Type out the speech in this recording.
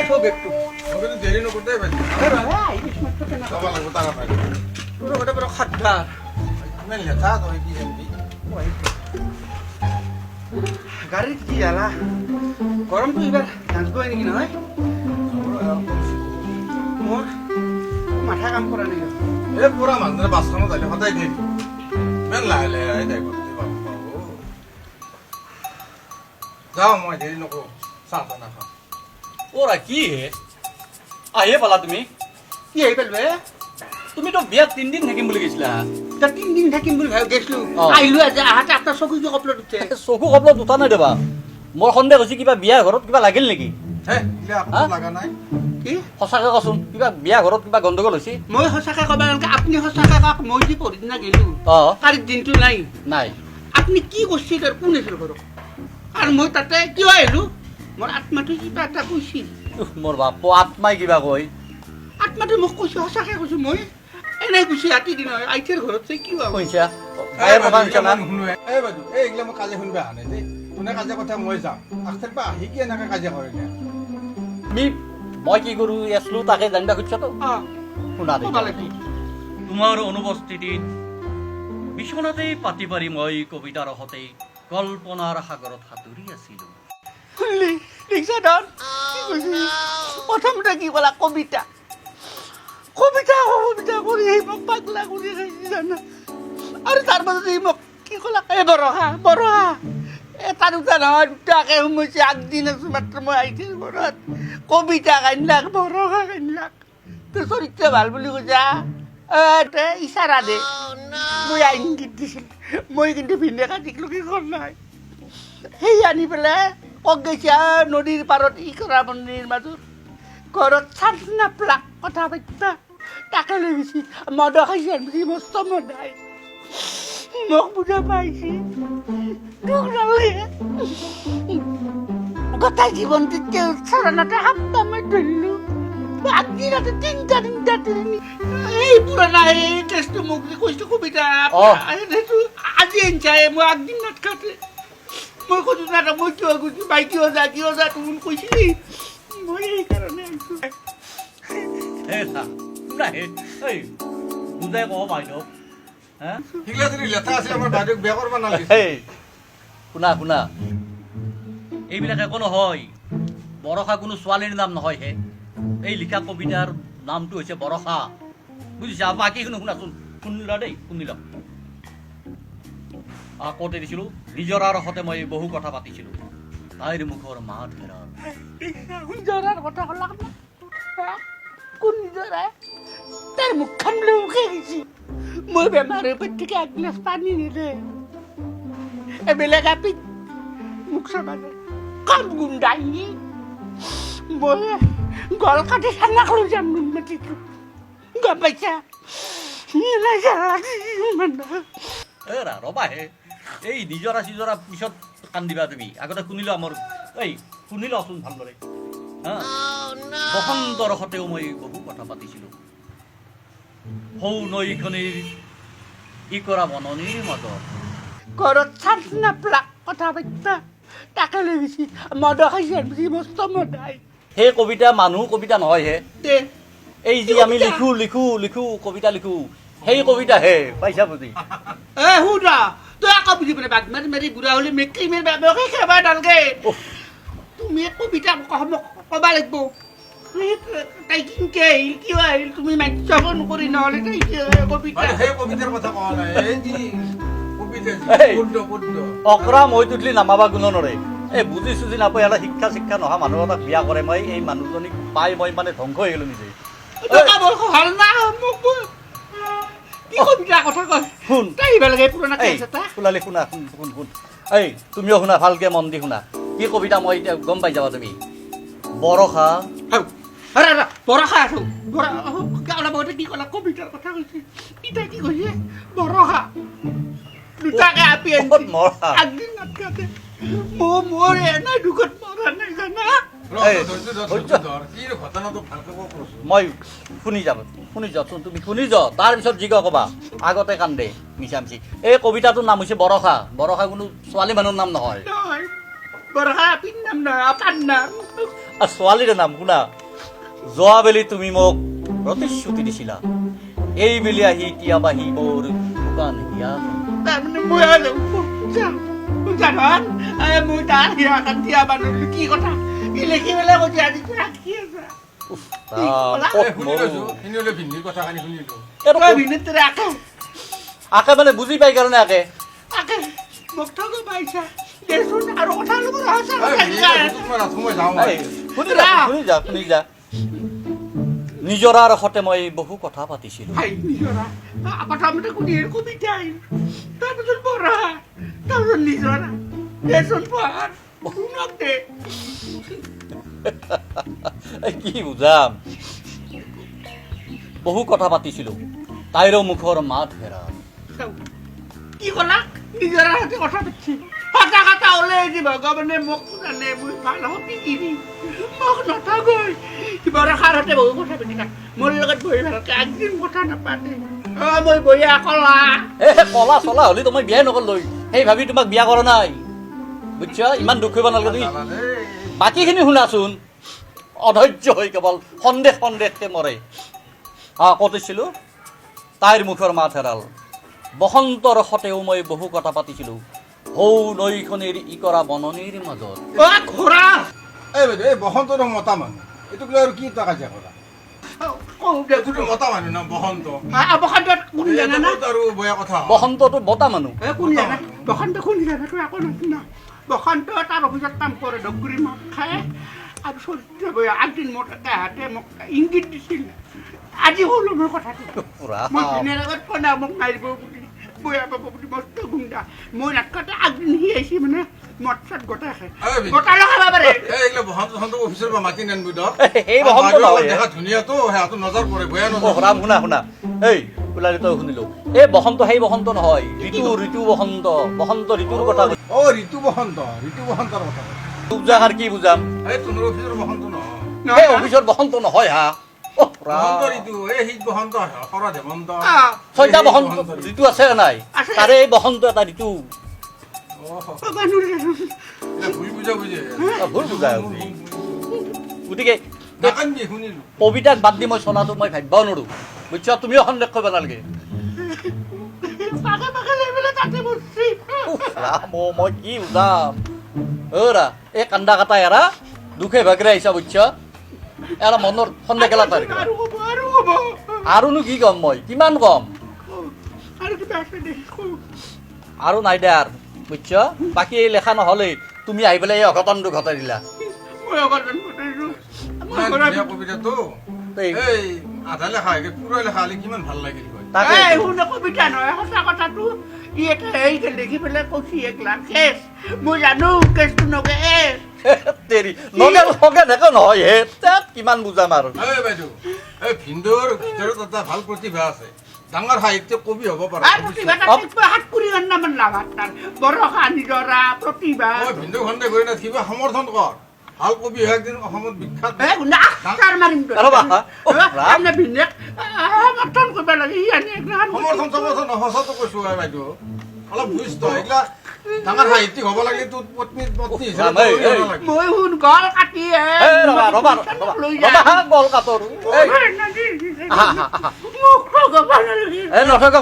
সব একটু দেরি নকরতে পারি যাবা লাগবো তাড়াতাড়ি পুরো কথা বড় খাদ্দার ইমান লেখা তই কি জানবি গাড়িত কি জ্বালা গরমটো এবার জানবই নেকি নহয় মোৰ মাথা কাম কৰা নাই এ পুৰা মানুষেৰ বাসখানো যাইলে সদায় দেৰি ইমান লাহে লাহে যাই কৰতে পাৰবো যাও মই দেৰি নকৰো চাহ তাহ নাখাওঁ ওরা কি হে আহে পালা তুমি কি আহি পেলবে তুমি তো বিয়াত 3 দিন থাকিম বুলি কৈছিলা তা 3 দিন থাকিম বুলি ভাবি গৈছিলো আহিলো আজি আহাতে আপোনাৰ চকু কি কপলত উঠে চকু কপলত উঠা নাই দেবা মোৰ সন্দেহ হৈছে কিবা বিয়া ঘৰত কিবা লাগিল নেকি হে ইলে আপোনাৰ লাগা নাই কি সঁচাকে কচোন কিবা বিয়া ঘৰত কিবা গণ্ডগোল হৈছে মই সঁচাকে ক'ব নালাগে আপুনি সঁচাকে কওক মই যি পৰদিনা গেলো কালি দিনটো নাই নাই আপুনি কি কৰিছিল তাৰ কোন আছিল ঘৰত আৰু মই তাতে কিয় আহিলো মোৰ আত্মাটো কিবা এটা কৈছিল মোৰ বাপ আত্মাই কিবা কয় আত্মাটো মোক কৈছে সঁচাকে কৈছো মই এনেই কৈছে ৰাতি দিন আইতাৰ ঘৰত চাই কি হ'ব কৈছা আয়ে কথা কৈছা না শুনো এ বাইদেউ এই এইগিলা মই কাজিয়া শুনিব অহা নাই দেই কোনে কাজিয়া কথা মই যাম আখেৰ পৰা আহি কি এনেকে কাজিয়া কৰে নে তুমি মই কি কৰো আছিলো তাকে জানিবা খুজিছা তো শুনা দে ক'ব লাগিব তোমাৰ অনুপস্থিতিত বিশ্বনাথেই পাতি পাৰি মই কবিতাৰ সতে কল্পনাৰ সাগৰত সাঁতুৰি আছিলো শুনলি ৰিক্সাদাৰ কি কৈছে প্ৰথমতে কি ক'লা কবিতা কবিতা কবিতা কৰি আহি মোক পাগলা কৰি খাইছে জানা আৰু তাৰ মাজতে মোক কি ক'লা এই বৰহা এটা দুটা নহয় দুটাকে সোমাইছে আগদিন আছো মাত্ৰ মই আহিছিল ঘৰত কবিতা কান্দিলাক বৰহা কান্দিলাক তোৰ চৰিত্ৰ ভাল বুলি কৈছা ইচাৰা দে মই আইন গীত দিছিল মই কিন্তু ভিন্দে কাটিকলো কি কৰ নাই সেই আনি পেলাই কক গৈছে নদীৰ পাৰত ইকৰা মন্দিৰ মাজত ঘৰত চান্স নাপলাক কথা পাতিবা তাকে লৈ গৈছে মদ খাইছে বুলি মস্ত মদাই মোক বুজা পাইছে দুখ নালাগে গোটেই জীৱনটোতকে চৰণতে সাপ্তা মই ধৰিলো আগদিনতে তিনিটা এই পুৰণা এই কেছটো মোক যে কৈছো কবিতা সেইটো আজি আনিছাই মই আগদিন নাটকাতে মই কৈছো নাটক মই কিয় কৈছো বাই কিয় যা তুমি কৈছিলি মই এইকাৰণে আহিছো বুজাই কব বাইদেউ সিগলা যদি লেঠা আছে আমাৰ বাইদেউক বিয়া কৰিব নালাগে শুনা এইবিলাক একো নহয় বৰষা কোনো ছোৱালীৰ নাম নহয় হে এই লিখা কবিতাৰ নামটো হৈছে বৰষা বুজিছা বাকী শুনাচোন শুনিলা দেই শুনিলা কওঁতে দিছিলো নিজৰাৰ সতে মই বহু কথা পাতিছিলো তাইৰ মুখৰ মাত হেৰাল নিজৰাৰ কথা ক'লা কোন নিজৰা তাৰ মুখখন লৌকে গৈছে মই বেমাৰৰ পেটকে এক গিলাচ পানী নিলে এবেলেগ আপিত মুখ চাবা যায় কাম গুন্দাই মই গল কাটি চান্নাক লৈ যাম মাটিটো গম পাইছা ৰবা হে এই নিজৰা চিজৰা পিছত কান্দিবা তুমি আগতে শুনিলা মোৰ এই শুনিলাচোন ভালদৰে বসন্তৰ সতেও মই বহু কথা পাতিছিলো সৌ নৈখনিৰ ইকৰা বননিৰ মাজত ঘৰত চান্স নাপলাক কথা পাতিবা তাকে লৈ গৈছে মদ খাইছে বুলি মস্ত মদাই সেই কবিতা মানুহ কবিতা নহয় হে দে এই যি আমি লিখো কবিতা লিখো সেই কবিতা হে পাইছা বুজি সুধা তই আকৌ বুজি পেলাই বাঘ মাৰি বুঢ়া হ'লে মেকৰি মাৰি বাঘকে খাবা নালাগে তুমি কবিতা ক'বা লাগিব তাই কিনকে আহিল কিয় আহিল তুমি মাধ্যম নকৰি নহ'লে তাই কবিতা সেই কবিতাৰ কথা কোৱা নাই এই যি অকৰা মই তুলি নামাবা গুণ নৰে এই বুজি চুজি নাপায় এটা শিক্ষা নহা মানুহ এটাক বিয়া কৰে মই এই মানুহজনীক পাই মই মানে ধ্বংস হৈ গলো নিজে ভাল না মোক কি কবিতা কথা কয় শুন তাই আহিব লাগে পুৰণা কেছ এটা শুনালি শুন এই তুমিও শুনা ভালকে মন দি শুনা কি কবিতা মই এতিয়া গম পাই যাবা তুমি বৰষা বৰষা আছো বৰষা কি ক'লা কবিতাৰ কথা কৈছে ইতা কি কৈছে বৰষা দুটাকে আপি আগদিন নাটকাতে মোৰ এনে দুখত মৰা নাই জানা মই শুনি যাচোন তুমি শুনি যা তাৰপিছত যি কবা আগতে কান্দে মিছামিছি এই কবিতাটোৰ নাম হৈছে বৰষা কোনো ছোৱালী মানুহৰ নাম নহয় বৰষা আপিৰ নাম নহয় আপাৰ নাম আৰু ছোৱালীৰ নাম শুনা যোৱাবেলি তুমি মোক প্ৰতিশ্ৰুতি দিছিলা এইবেলি আহি কিয়াবাহি মোৰ দোকান হিয়া তাৰমানে মই আৰু জানন মই তাৰ হিয়া কাটিয়া মানুহ কি কথা ই লিখি পেলাই কৈছে আজি ৰাখি আছে শুনিলো ভিন্দিৰ কথা কানি শুনিলো তই ভিনিত ৰাখে আকে মানে বুজি পাই কাৰণে আকে আকে মোক ঠগ পাইছা দেচোন আৰু কথা ল'ব আছে মই যাওঁ শুনি যা নিজৰাৰ সতে মই বহু কথা পাতিছিলো হাই নিজৰা প্ৰথমতে কুনিৰ কবিতা আহিল তাৰপিছত পঢ়া তাৰপিছত নিজৰা দেচোন পঢ়া শুনক দে কি বুজাম বহু কথা পাতিছিলো তাইৰো মুখৰ মাত হেৰা কি ক'লা নিজৰাৰ সৈতে কথা পাতিছি সঁচা কথা ওলাই যি ভগৱানে মোক জানে মই ভাল হতি কিনি মোক নথগৈ বৰষাৰ সৈতে বহু কথা পাতি মোৰ লগত বহি ভালকে একদিন কথা নাপাতে মই বহিয়া কলা কলা চলা হলি মই বিয়াই নকৰলৈ সেই ভাবি তোমাক বিয়া কৰা নাই বুজিছা ইমান দুখ কৰিব নালাগে তুমি বাকীখিনি শুনাচোন অধৈৰ্য হৈ কেৱল সন্দেহকে মৰে কতিছিলো তাইৰ মুখৰ মাত হেৰাল বসন্তৰ সতেও মই বহু কথা পাতিছিলো হৌ নৈখনিৰ ইকৰা বননিৰ মাজত ঘোঁৰা এই বাইদেউ এই বসন্তটো মতা মানুহ এইটোক লৈ আৰু কি তই কাজিয়া কৰা এইটোতো মতা মানুহ ন বসন্ত বসন্তত কোন জানা না আৰু বয়া কথা বসন্তটো বতা মানুহ কোন জানা বসন্ত কোন জানা তই আকৌ নতুন বসন্ত তাৰ অফিচত কাম কৰে ডগুৰি মদ খায় আৰু চলিত বয়া আগদিন মোৰ হাতে মোক ইংগিত দিছিল আজি হ'ল মোৰ কথাটো মই দিনেৰ আগত কোনা মোক মাৰিব বুলি বয়া পাব বুলি মস্ত গুণ্ডা মই নাটকতে আগদিন সি আহিছি মানে মদ চদ গোটাই খায় গোটা লগাব পাৰে এইগিলা বসন্ত সন্ত অফিচৰ পৰা মাতি নেন বুধ এই বসন্ত নহয় দেখা ধুনীয়াতো সেয়াতো নজৰ পৰে বয়া নজৰ ৰাম শুনা এই ওলালি তই শুনিলো এই বসন্ত সেই বসন্ত নহয় ঋতু বসন্ত বসন্ত ঋতুৰ কথা ঋতু বসন্তৰ কথা বুজাক আৰু কি বুজাম এই তোৰ অফিচৰ বসন্ত নহয় এই অফিচৰ বসন্ত নহয় হা বসন্ত ঋতু এই শীত বসন্ত শৰৎ হেমন্ত ছয়টা বসন্ত ঋতু আছে নাই তাৰে এই বসন্ত এটা ঋতু ভুল বুজা বুজে ভুল বুজাই গতিকে নাকান্দি শুনিলো কবিতাক বাদ দি মই চলাটো মই ভাবিবও নোৱাৰো বুজিছা তুমিও সন্দেহ কৰিব নালাগে মই কি বুজাম অৰা এই কান্দা কাটা এৰা দুখে ভাগৰে আহিছা বুজিছা এৰা মনৰ সন্দেহ খেলা পাৰি আৰুনো কি কম মই কিমান কম আৰু নাই দে আৰু বুজিছা বাকী এই লেখা নহ'লে তুমি আহি পেলাই এই অঘটনটো ঘটাই দিলা কবিতাটো এই আধা লেখা পুৰা লেখা হলে কিমান ভাল লাগিল তাকে কবিতা নহয় সঁচা কথাটো ই এটা হেৰি লিখি পেলাই কৈছি একলা কেছ মই জানো কেছটো নগে তেৰি নগে দেখো নহয় হে তাত কিমান বুজাম আৰু এই বাইদেউ এই ভিন্দৰ ভিতৰত এটা ভাল প্ৰতিভা আছে ডাঙৰ সাহিত্য কবি হ'ব পাৰে হাত পুৰি নামান লাভাত তাৰ বৰষা নিজৰা প্ৰতিভা ভিন্দু খণ্ডে গৈ না কিবা সমৰ্থন কৰ ভাল কবি হয় একদিন অসমত বিখ্যাত সমৰ্থন সঁচাটো কৈছো বাইদেউ অলপ বুজ তই এইগিলা ডাঙৰ সাহিত্যিক হ'ব লাগিলে তোৰ পত্নী হিচাপে মই শুন গল কাটি গল কাটৰ নথকা